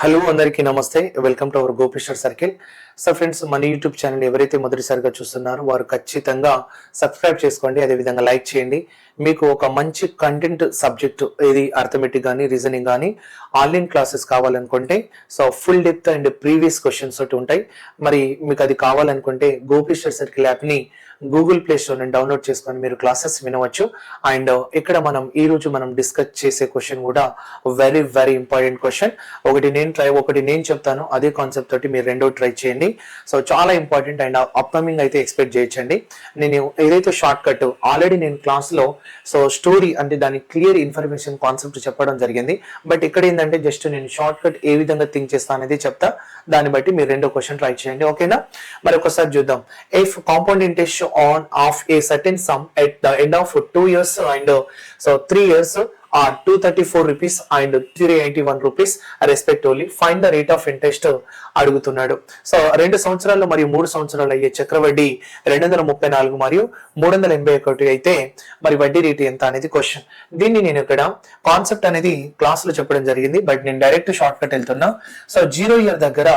Hello అందరికీ నమస్తే. Welcome to our గోపిస్టర్ సర్కిల్. సో ఫ్రెండ్స్, మన యూట్యూబ్ ఛానల్ ఎవరైతే మొదటిసారిగా చూస్తున్నారో వారు ఖచ్చితంగా సబ్స్క్రైబ్ చేసుకోండి, అదేవిధంగా లైక్ చేయండి. మీకు ఒక మంచి కంటెంట్ సబ్జెక్ట్ ఇది అర్థమెటిక్ కానీ రీజనింగ్ కానీ ఆన్లైన్ క్లాసెస్ కావాలనుకుంటే so full depth and previous questions తోటి ఉంటాయి. మరి మీకు అది కావాలనుకుంటే గోపిస్టర్ సర్కిల్ యాప్ని గూగుల్ ప్లే స్టోర్ నుంచి డౌన్లోడ్ చేసుకొని మీరు క్లాసెస్ వినవచ్చు. అండ్ ఇక్కడ ఈ రోజు మనం డిస్కస్ చేసే క్వశ్చన్ కూడా వెరీ వెరీ ఇంపార్టెంట్ క్వశ్చన్. ఒకటి నేను చెప్తాను, అదే కాన్సెప్ట్ తోటి మీరు రెండో ట్రై చేయండి. సో చాలా ఇంపార్టెంట్ అండ్ అప్కమింగ్ అయితే ఎక్స్పెక్ట్ చేయొచ్చండి. నేను ఏదైతే షార్ట్ కట్ ఆల్రెడీ నేను క్లాస్ లో సో స్టోరీ అంటే దాని క్లియర్ ఇన్ఫర్మేషన్ కాన్సెప్ట్ చెప్పడం జరిగింది. బట్ ఇక్కడ ఏంటంటే జస్ట్ నేను షార్ట్ కట్ ఏ విధంగా థింక్ చేస్తా అనేది చెప్తా. దాన్ని బట్టి మీరు రెండో క్వశ్చన్ ట్రై చేయండి, ఓకేనా? మరి ఒకసారి చూద్దాం. If compound interest on of a certain sum at the end of 2 years and so 3 years are 234 rupees and 381 rupees respectively. Find the rate of interest అడుగుతున్నాడు. సో 2 సంవత్సరాలు మరియు 3 సంవత్సరాలు అయ్యే చక్రవడ్డీ 234 మరియు 381 అయితే మరి వడ్డీ రేటు ఎంత అనేది క్వశ్చన్. దీన్ని నేను ఇక్కడ కాన్సెప్ట్ అనేది క్లాస్ లో చెప్పడం జరిగింది, బట్ నేను డైరెక్ట్ షార్ట్ కట్ వెళ్తున్నా. సో 0 ఇయర్ దగ్గర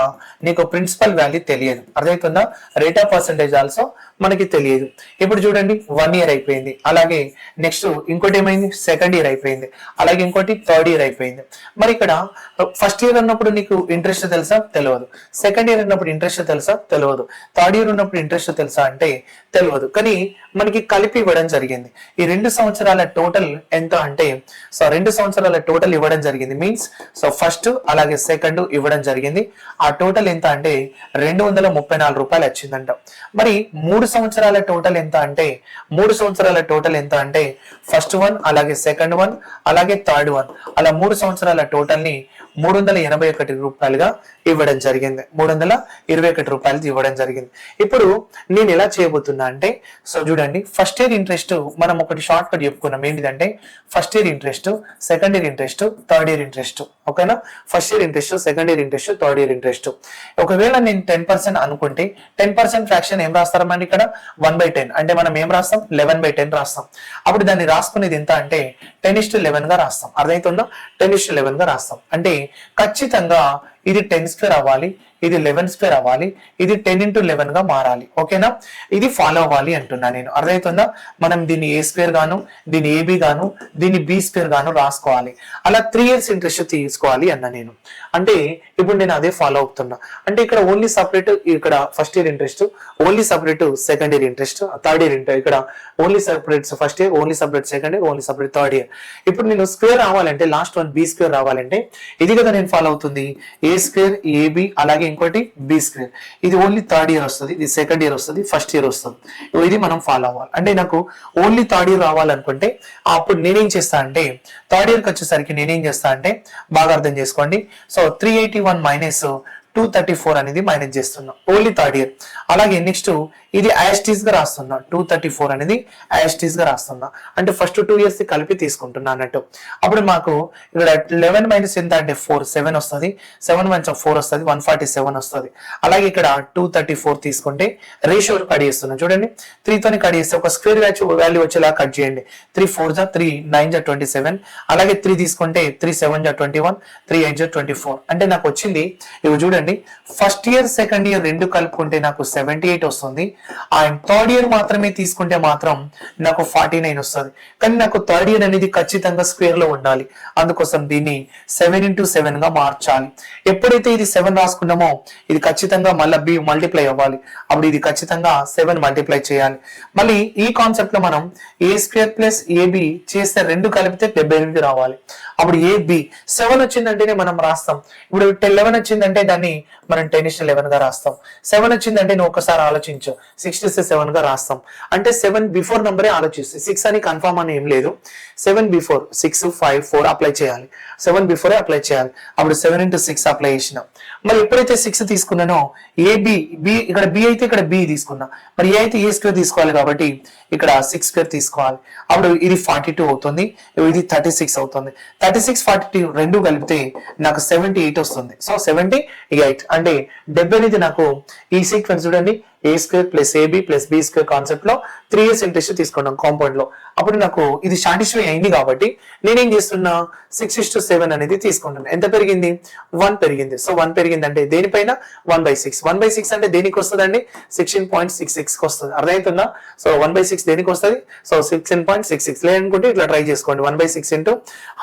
నీకు ప్రిన్సిపల్ వాల్యూ తెలియదు, అర్థమవుతుందా? రేట్ ఆఫ్ పర్సెంటేజ్ ఆల్సో మనకి తెలియదు. ఇప్పుడు చూడండి 1 ఇయర్ అయిపోయింది, అలాగే నెక్స్ట్ ఇంకోటి ఏమైంది, సెకండ్ ఇయర్ అయిపోయింది, అలాగే ఇంకోటి థర్డ్ ఇయర్ అయిపోయింది. మరి ఇక్కడ ఫస్ట్ ఇయర్ ఉన్నప్పుడు నీకు ఇంట్రెస్ట్ తెలుసా? తెలియదు. సెకండ్ ఇయర్ ఉన్నప్పుడు ఇంట్రెస్ట్ తెలుసా? తెలియదు. థర్డ్ ఇయర్ ఉన్నప్పుడు ఇంట్రెస్ట్ తెలుసా అంటే తెలియదు. కానీ మనకి కలిపి ఇవ్వడం జరిగింది. ఈ 2 సంవత్సరాల టోటల్ ఎంత అంటే సో 2 సంవత్సరాల టోటల్ ఇవ్వడం జరిగింది. మీన్స్ సో ఫస్ట్ అలాగే సెకండ్ ఇవ్వడం జరిగింది. ఆ టోటల్ ఎంత అంటే 234 రూపాయలు వచ్చిందంట. మరి 3 సంవత్సరాల టోటల్ ఎంత అంటే 3 సంవత్సరాల టోటల్ ఎంత అంటే ఫస్ట్ వన్ అలాగే సెకండ్ వన్ అలాగే థర్డ్ వన్ అలా 3 సంవత్సరాల టోటల్ ని 381 రూపాయలుగా ఇవ్వడం జరిగింది. 321 రూపాయలు ఇవ్వడం జరిగింది. ఇప్పుడు నేను ఎలా చేయబోతున్నా అంటే సో చూడండి, ఫస్ట్ ఇయర్ ఇంట్రెస్ట్ మనం ఒకటి షార్ట్ కట్ చెప్పుకున్నాం. ఏంటిదంటే first year interest, second year interest, third year interest, ఓకేనా? First year interest, second year interest, third year interest. ఒకవేళ నేను 10% అనుకుంటే 10% ఫ్రాక్షన్ ఏం రాస్తారమండి ఇక్కడ 1/10 అంటే మనం ఏం రాస్తాం 11/10 రాస్తాం. అప్పుడు దాన్ని రాసుకునేది ఎంత అంటే 10:11 గా రాస్తాం. అర్థమవుతుందా? 10:11 గా రాస్తాం. అంటే ఖచ్చితంగా ఇది 10 స్క్వేర్ అవ్వాలి, ఇది 11 స్క్వేర్ అవ్వాలి, ఇది 10x11 గా మారాలి, ఓకేనా? ఇది ఫాలో అవ్వాలి అంటున్నా నేను, అర్థమవుతుందా? మనం దీన్ని ఏ స్క్వేర్ గాను, దీన్ని ఏబి గాను, దీన్ని బి స్క్వేర్ గాను రాసుకోవాలి. అలా 3 ఇయర్స్ ఇంట్రెస్ట్ తీసుకోవాలి అన్న నేను. అంటే ఇప్పుడు నేను అదే ఫాలో అవుతున్నా. అంటే ఇక్కడ ఓన్లీ సపరేట్, ఇక్కడ first year interest, only separate second year interest, third year interest, ఇక్కడ only separate first year, only separate second year, only separate third year. ఇప్పుడు నేను స్క్వేర్ రావాలంటే లాస్ట్ వన్ బి స్క్వేర్ రావాలంటే ఇది కదా నేను ఫాలో అవుతుంది, ఏ స్క్వేర్ ఏబి అలాగే ఇంకోటి బి స్క్వేర్. ఇది ఓన్లీ థర్డ్ ఇయర్ వస్తుంది, ఇది సెకండ్ ఇయర్ వస్తుంది, ఫస్ట్ ఇయర్ వస్తుంది. ఇది మనం ఫాలో అవ్వాలి. అంటే నాకు ఓన్లీ థర్డ్ ఇయర్ రావాలనుకుంటే అప్పుడు నేనేం చేస్తా అంటే థర్డ్ ఇయర్కి వచ్చేసరికి నేనేం చేస్తా అంటే బాగా అర్థం చేసుకోండి. సో 381 మైనస్ 234 అనేది మైనస్ చేస్తున్నా ఓన్లీ థర్డ్ ఇయర్. అలాగే నెక్స్ట్ ఇది యాస్టీస్ గా రాస్తున్నా, 234 అనేది యాస్టీస్ గా రాస్తున్నా. అంటే ఫస్ట్ 2 ఇయర్స్ కలిపి తీసుకుంటున్నా అన్నట్టు. అప్పుడు మాకు ఇక్కడ 11 మైనస్ ఎంత అంటే 4, 7 వస్తుంది, 7 మైనస్ 4 వస్తుంది, 147 వస్తుంది. అలాగే ఇక్కడ 234 తీసుకుంటే రేషియో కట్ చేస్తున్నా. చూడండి 3 తోని కట్ చేస్తే ఒక స్క్వేర్ వాల్యూ వచ్చేలా కట్ చేయండి. 3 4 జా 3 9 జా 27, అలాగే 3 తీసుకుంటే 3 7 జా 21, 3 8 జా 24. అంటే నాకు వచ్చింది ఇవి చూడండి, ఫస్ట్ ఇయర్ సెకండ్ ఇయర్ రెండు కలుపుకుంటే నాకు 78 వస్తుంది. అండ్ థర్డ్ ఇయర్ మాత్రమే తీసుకుంటే మాత్రం నాకు 49 వస్తుంది. కానీ నాకు థర్డ్ ఇయర్ అనేది ఖచ్చితంగా స్క్వేర్ లో ఉండాలి. అందుకోసం దీన్ని 7x7 గా మార్చాలి. ఎప్పుడైతే ఇది 7 రాసుకున్నామో ఇది ఖచ్చితంగా మళ్ళీ బి మల్టిప్లై అవ్వాలి. అప్పుడు ఇది ఖచ్చితంగా 7 మల్టిప్లై చేయాలి. మళ్ళీ ఈ కాన్సెప్ట్ లో మనం ఏ స్క్వేర్ ప్లస్ ఏబి చేస్తే రెండు కలిపితే 78 రావాలి. అప్పుడు ఏబి 7 వచ్చిందంటేనే మనం రాస్తాం. ఇప్పుడు 11 వచ్చిందంటే దాన్ని మనం 10:11 గా రాస్తాం. 7 వచ్చిందంటే నువ్వు ఒకసారి ఆలోచించు, 6:7 గా రాస్తాం. అంటే 7 బిఫోర్ నంబరే ఆలోచిస్తే 6 అని కన్ఫర్మ్ అని ఏం లేదు. 7 బిఫోర్ 6 5 4 అప్లై చేయాలి. 7 బిఫోరే అప్లై చేయాలి. అప్పుడు 7x6 అప్లై చేసిన. మరి ఎప్పుడైతే 6 తీసుకున్నానో ఏబి బి, ఇక్కడ బి అయితే ఇక్కడ బి తీసుకున్నా, మరి ఏ అయితే ఏ స్క్వేర్ తీసుకోవాలి కాబట్టి ఇక్కడ 6 స్క్వేర్ తీసుకోవాలి. అప్పుడు ఇది 42 అవుతుంది, ఇది 36 అవుతుంది. 36 42 రెండు కలిపితే నాకు 78 వస్తుంది. సో 78 అంటే 70 అనేది నాకు ఈ సీక్వెన్స్ చూడండి A square plus A B plus B square concept లో 3 years ఇంట్రెస్ట్ తీసుకున్నాం కాంపౌండ్ లో. అప్పుడు నాకు ఇది సాటిస్ఫై అయింది కాబట్టి నేనేం చేస్తున్నా 6:7 అనేది తీసుకుంటాను. ఎంత పెరిగింది? 1 పెరిగింది. సో 1 పెరిగింది అంటే దేనిపైన 1/6. 1/6 అంటే దేనికి వస్తుందండి? 16.66 కి వస్తుంది. అర్థమవుతుందా? సో 1/6 దేనికి వస్తుంది? సో 16.66. లేదనుకుంటే ఇట్లా ట్రై చేసుకోండి. 1/6 ఇంటూ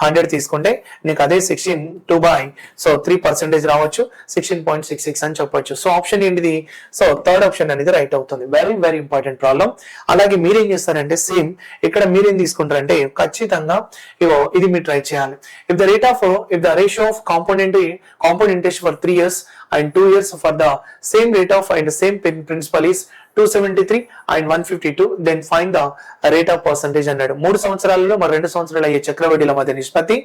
100 తీసుకుంటే నీకు అదే 3% రావచ్చు. 16.66 అని చెప్పొచ్చు. సో ఆప్షన్ ఏంటిది? సో థర్డ్ ఆప్షన్ అనేది రైట్ అవుతుంది. Very very important problem. అలాగే మీరేం చేస్తారంటే సేమ్ ఇక్కడ మీరేం తీసుకుంటారంటే ఖచ్చితంగా ఇది మీరు ట్రై చేయాలి. If the ratio of compound interest for 3 years and 2 years for the same rate of and same principal is 273 and 152, then find the rate of percentage అన్నాడు. 3 సంవత్సరాలలో మరి 2 సంవత్సరాలు అయ్యే చక్రవడ్డీల మధ్య నిష్పత్తి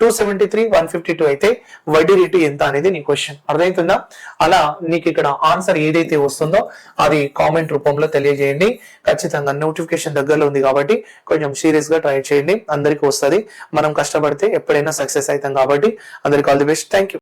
273, 152 అయితే వడ్డీ రేటు ఎంత అనేది నీ క్వశ్చన్. అర్థమవుతుందా? అలా నీకు ఇక్కడ ఆన్సర్ ఏదైతే వస్తుందో అది కామెంట్ రూపంలో తెలియజేయండి. ఖచ్చితంగా నోటిఫికేషన్ దగ్గరలో ఉంది కాబట్టి కొంచెం సీరియస్ గా ట్రై చేయండి. అందరికీ వస్తుంది. మనం కష్టపడితే ఎప్పుడైనా సక్సెస్ అవుతాం కాబట్టి అందరికీ all the best. Thank you.